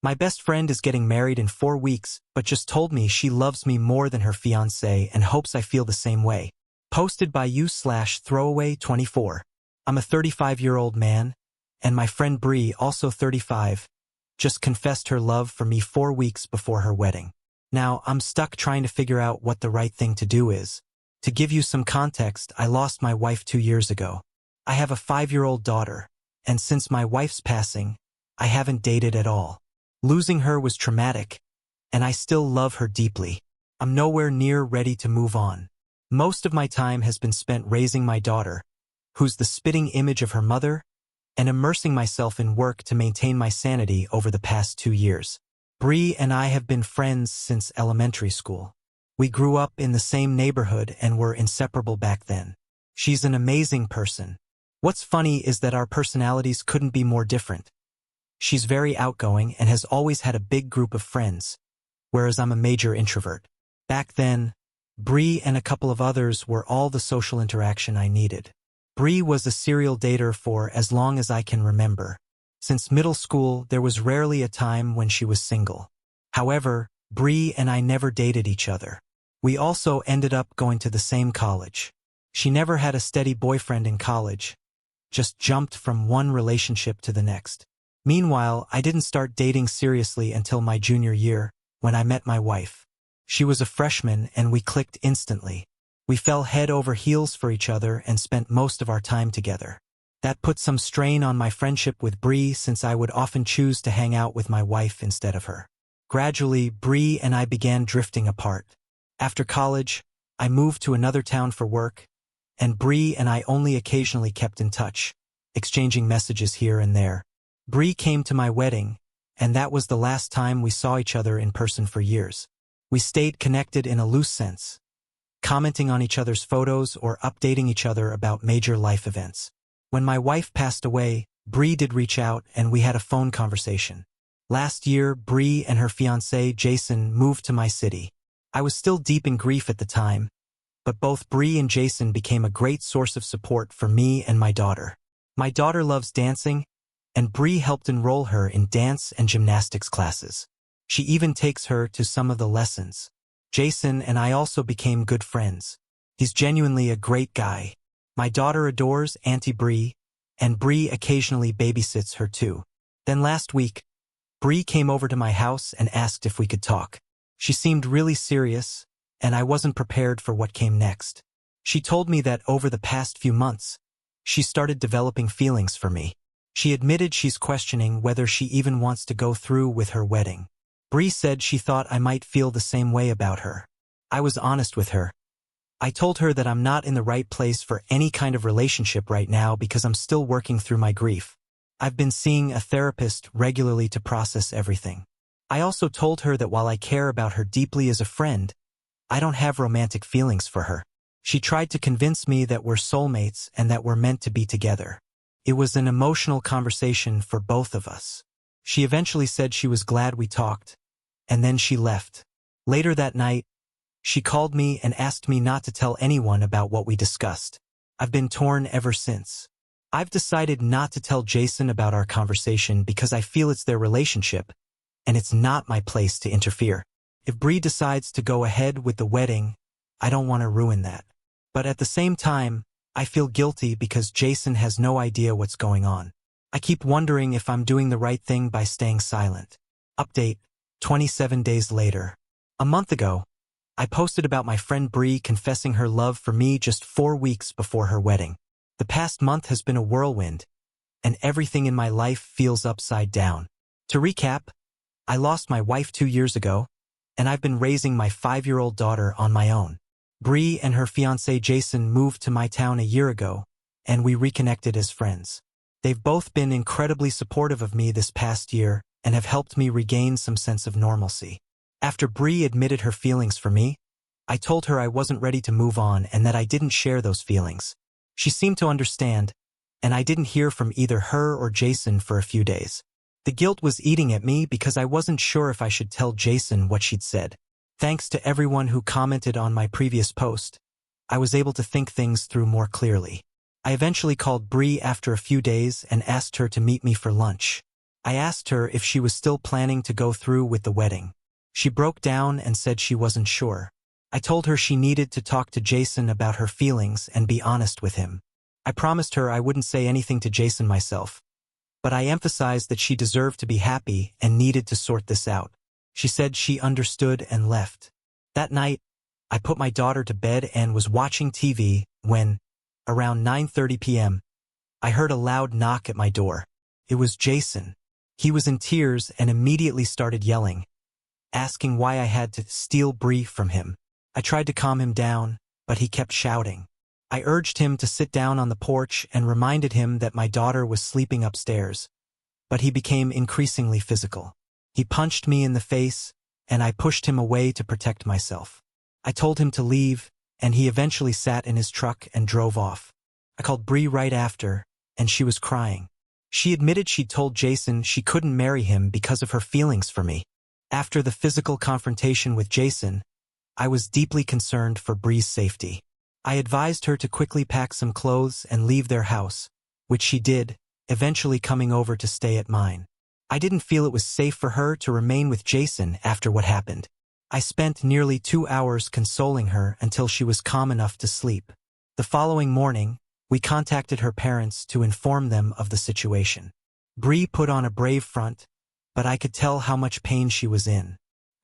My best friend is getting married in 4 weeks, but just told me she loves me more than her fiancé and hopes I feel the same way. Posted by you/throwaway24. I'm a 35-year-old man, and my friend Bree, also 35, just confessed her love for me 4 weeks before her wedding. Now, I'm stuck trying to figure out what the right thing to do is. To give you some context, I lost my wife 2 years ago. I have a 5-year-old daughter, and since my wife's passing, I haven't dated at all. Losing her was traumatic, and I still love her deeply. I'm nowhere near ready to move on. Most of my time has been spent raising my daughter, who's the spitting image of her mother, and immersing myself in work to maintain my sanity over the past 2 years. Bree and I have been friends since elementary school. We grew up in the same neighborhood and were inseparable back then. She's an amazing person. What's funny is that our personalities couldn't be more different. She's very outgoing and has always had a big group of friends, whereas I'm a major introvert. Back then, Bree and a couple of others were all the social interaction I needed. Bree was a serial dater for as long as I can remember. Since middle school, there was rarely a time when she was single. However, Bree and I never dated each other. We also ended up going to the same college. She never had a steady boyfriend in college, just jumped from one relationship to the next. Meanwhile, I didn't start dating seriously until my junior year, when I met my wife. She was a freshman and we clicked instantly. We fell head over heels for each other and spent most of our time together. That put some strain on my friendship with Bree since I would often choose to hang out with my wife instead of her. Gradually, Bree and I began drifting apart. After college, I moved to another town for work, and Bree and I only occasionally kept in touch, exchanging messages here and there. Bree came to my wedding, and that was the last time we saw each other in person for years. We stayed connected in a loose sense, commenting on each other's photos or updating each other about major life events. When my wife passed away, Bree did reach out and we had a phone conversation. Last year, Bree and her fiancé Jason moved to my city. I was still deep in grief at the time, but both Bree and Jason became a great source of support for me and my daughter. My daughter loves dancing, and Bree helped enroll her in dance and gymnastics classes. She even takes her to some of the lessons. Jason and I also became good friends. He's genuinely a great guy. My daughter adores Auntie Bree, and Bree occasionally babysits her too. Then last week, Bree came over to my house and asked if we could talk. She seemed really serious, and I wasn't prepared for what came next. She told me that over the past few months, she started developing feelings for me. She admitted she's questioning whether she even wants to go through with her wedding. Bree said she thought I might feel the same way about her. I was honest with her. I told her that I'm not in the right place for any kind of relationship right now because I'm still working through my grief. I've been seeing a therapist regularly to process everything. I also told her that while I care about her deeply as a friend, I don't have romantic feelings for her. She tried to convince me that we're soulmates and that we're meant to be together. It was an emotional conversation for both of us. She eventually said she was glad we talked, and then she left. Later that night, she called me and asked me not to tell anyone about what we discussed. I've been torn ever since. I've decided not to tell Jason about our conversation because I feel it's their relationship, and it's not my place to interfere. If Bree decides to go ahead with the wedding, I don't want to ruin that. But at the same time, I feel guilty because Jason has no idea what's going on. I keep wondering if I'm doing the right thing by staying silent. Update, 27 days later. A month ago, I posted about my friend Bree confessing her love for me just 4 weeks before her wedding. The past month has been a whirlwind, and everything in my life feels upside down. To recap, I lost my wife 2 years ago, and I've been raising my 5-year-old daughter on my own. Bree and her fiancé Jason moved to my town a year ago, and we reconnected as friends. They've both been incredibly supportive of me this past year and have helped me regain some sense of normalcy. After Bree admitted her feelings for me, I told her I wasn't ready to move on and that I didn't share those feelings. She seemed to understand, and I didn't hear from either her or Jason for a few days. The guilt was eating at me because I wasn't sure if I should tell Jason what she'd said. Thanks to everyone who commented on my previous post, I was able to think things through more clearly. I eventually called Bree after a few days and asked her to meet me for lunch. I asked her if she was still planning to go through with the wedding. She broke down and said she wasn't sure. I told her she needed to talk to Jason about her feelings and be honest with him. I promised her I wouldn't say anything to Jason myself, but I emphasized that she deserved to be happy and needed to sort this out. She said she understood and left. That night, I put my daughter to bed and was watching TV when, around 9:30 p.m., I heard a loud knock at my door. It was Jason. He was in tears and immediately started yelling, asking why I had to steal Bree from him. I tried to calm him down, but he kept shouting. I urged him to sit down on the porch and reminded him that my daughter was sleeping upstairs, but he became increasingly physical. He punched me in the face, and I pushed him away to protect myself. I told him to leave, and he eventually sat in his truck and drove off. I called Bree right after, and she was crying. She admitted she'd told Jason she couldn't marry him because of her feelings for me. After the physical confrontation with Jason, I was deeply concerned for Bree's safety. I advised her to quickly pack some clothes and leave their house, which she did, eventually coming over to stay at mine. I didn't feel it was safe for her to remain with Jason after what happened. I spent nearly 2 hours consoling her until she was calm enough to sleep. The following morning, we contacted her parents to inform them of the situation. Bree put on a brave front, but I could tell how much pain she was in.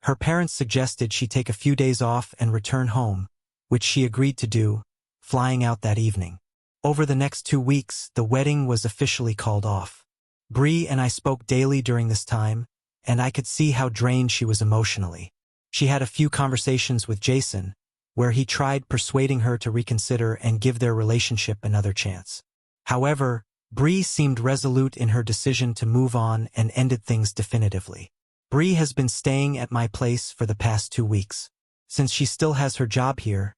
Her parents suggested she take a few days off and return home, which she agreed to do, flying out that evening. Over the next 2 weeks, the wedding was officially called off. Bree and I spoke daily during this time, and I could see how drained she was emotionally. She had a few conversations with Jason, where he tried persuading her to reconsider and give their relationship another chance. However, Bree seemed resolute in her decision to move on and ended things definitively. Bree has been staying at my place for the past 2 weeks. Since she still has her job here,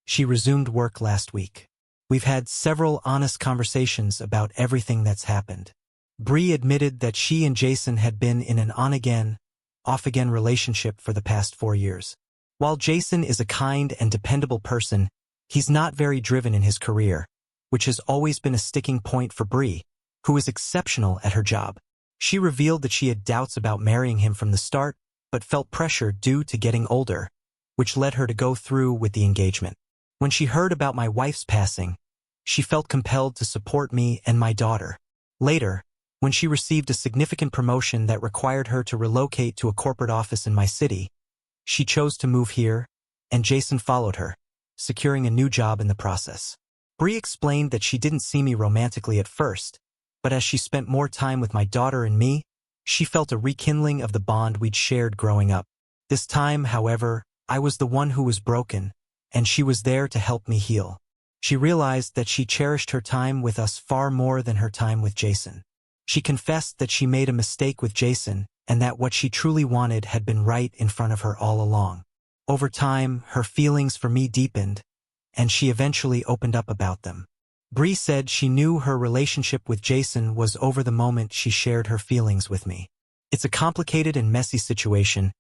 she resumed work last week. We've had several honest conversations about everything that's happened. Bree admitted that she and Jason had been in an on-again, off-again relationship for the past 4 years. While Jason is a kind and dependable person, he's not very driven in his career, which has always been a sticking point for Bree, who is exceptional at her job. She revealed that she had doubts about marrying him from the start, but felt pressure due to getting older, which led her to go through with the engagement. When she heard about my wife's passing, she felt compelled to support me and my daughter. Later, when she received a significant promotion that required her to relocate to a corporate office in my city, she chose to move here, and Jason followed her, securing a new job in the process. Bree explained that she didn't see me romantically at first, but as she spent more time with my daughter and me, she felt a rekindling of the bond we'd shared growing up. This time, however, I was the one who was broken, and she was there to help me heal. She realized that she cherished her time with us far more than her time with Jason. She confessed that she made a mistake with Jason, and that what she truly wanted had been right in front of her all along. Over time, her feelings for me deepened, and she eventually opened up about them. Bree said she knew her relationship with Jason was over the moment she shared her feelings with me. It's a complicated and messy situation,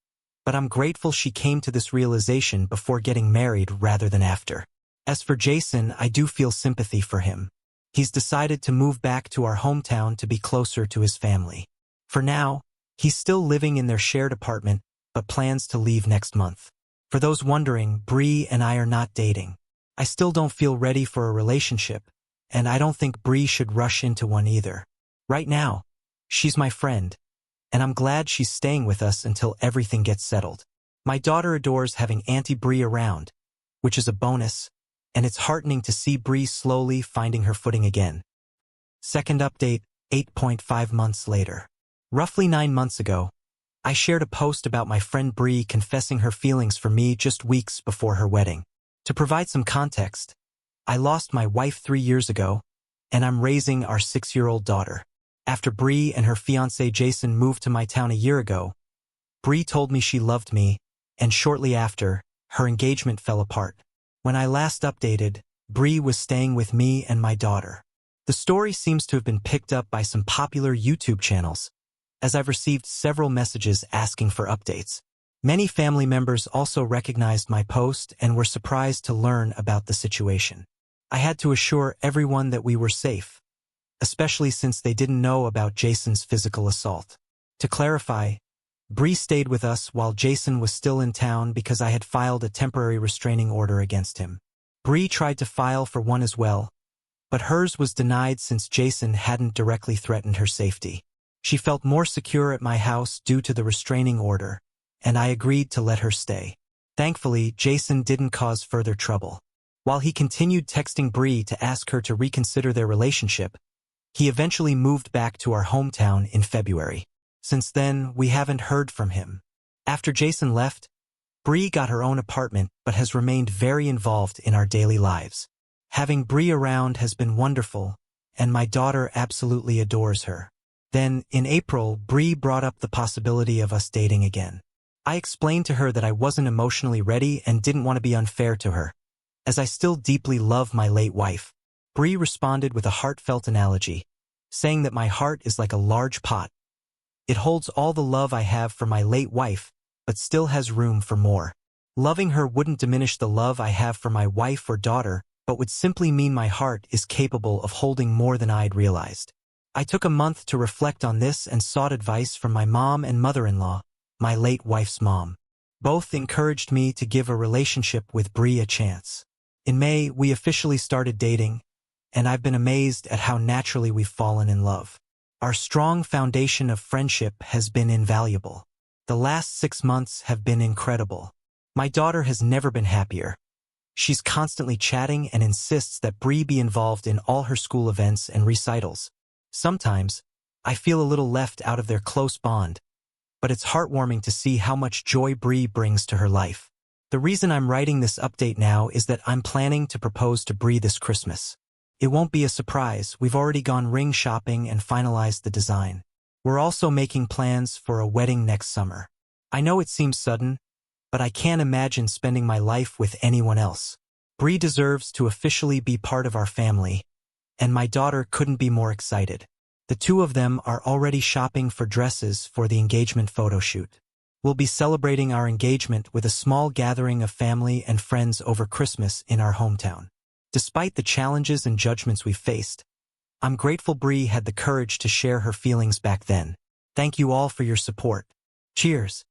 but I'm grateful she came to this realization before getting married rather than after. As for Jason, I do feel sympathy for him. He's decided to move back to our hometown to be closer to his family. For now, he's still living in their shared apartment, but plans to leave next month. For those wondering, Bree and I are not dating. I still don't feel ready for a relationship, and I don't think Bree should rush into one either. Right now, she's my friend, and I'm glad she's staying with us until everything gets settled. My daughter adores having Auntie Bree around, which is a bonus, and it's heartening to see Bree slowly finding her footing again. Second update, 8.5 months later. Roughly 9 months ago, I shared a post about my friend Bree confessing her feelings for me just weeks before her wedding. To provide some context, I lost my wife 3 years ago, and I'm raising our 6-year-old daughter. After Bree and her fiancé Jason moved to my town a year ago, Bree told me she loved me, and shortly after, her engagement fell apart. When I last updated, Bree was staying with me and my daughter. The story seems to have been picked up by some popular YouTube channels, as I've received several messages asking for updates. Many family members also recognized my post and were surprised to learn about the situation. I had to assure everyone that we were safe, especially since they didn't know about Jason's physical assault. To clarify, Bree stayed with us while Jason was still in town because I had filed a temporary restraining order against him. Bree tried to file for one as well, but hers was denied since Jason hadn't directly threatened her safety. She felt more secure at my house due to the restraining order, and I agreed to let her stay. Thankfully, Jason didn't cause further trouble. While he continued texting Bree to ask her to reconsider their relationship, he eventually moved back to our hometown in February. Since then, we haven't heard from him. After Jason left, Bree got her own apartment but has remained very involved in our daily lives. Having Bree around has been wonderful, and my daughter absolutely adores her. Then, in April, Bree brought up the possibility of us dating again. I explained to her that I wasn't emotionally ready and didn't want to be unfair to her, as I still deeply love my late wife. Bree responded with a heartfelt analogy, saying that my heart is like a large pot. It holds all the love I have for my late wife, but still has room for more. Loving her wouldn't diminish the love I have for my wife or daughter, but would simply mean my heart is capable of holding more than I'd realized. I took a month to reflect on this and sought advice from my mom and mother-in-law, my late wife's mom. Both encouraged me to give a relationship with Bree a chance. In May, we officially started dating, and I've been amazed at how naturally we've fallen in love. Our strong foundation of friendship has been invaluable. The last 6 months have been incredible. My daughter has never been happier. She's constantly chatting and insists that Bree be involved in all her school events and recitals. Sometimes, I feel a little left out of their close bond, but it's heartwarming to see how much joy Bree brings to her life. The reason I'm writing this update now is that I'm planning to propose to Bree this Christmas. It won't be a surprise, we've already gone ring shopping and finalized the design. We're also making plans for a wedding next summer. I know it seems sudden, but I can't imagine spending my life with anyone else. Bree deserves to officially be part of our family, and my daughter couldn't be more excited. The two of them are already shopping for dresses for the engagement photo shoot. We'll be celebrating our engagement with a small gathering of family and friends over Christmas in our hometown. Despite the challenges and judgments we've faced, I'm grateful Bree had the courage to share her feelings back then. Thank you all for your support. Cheers.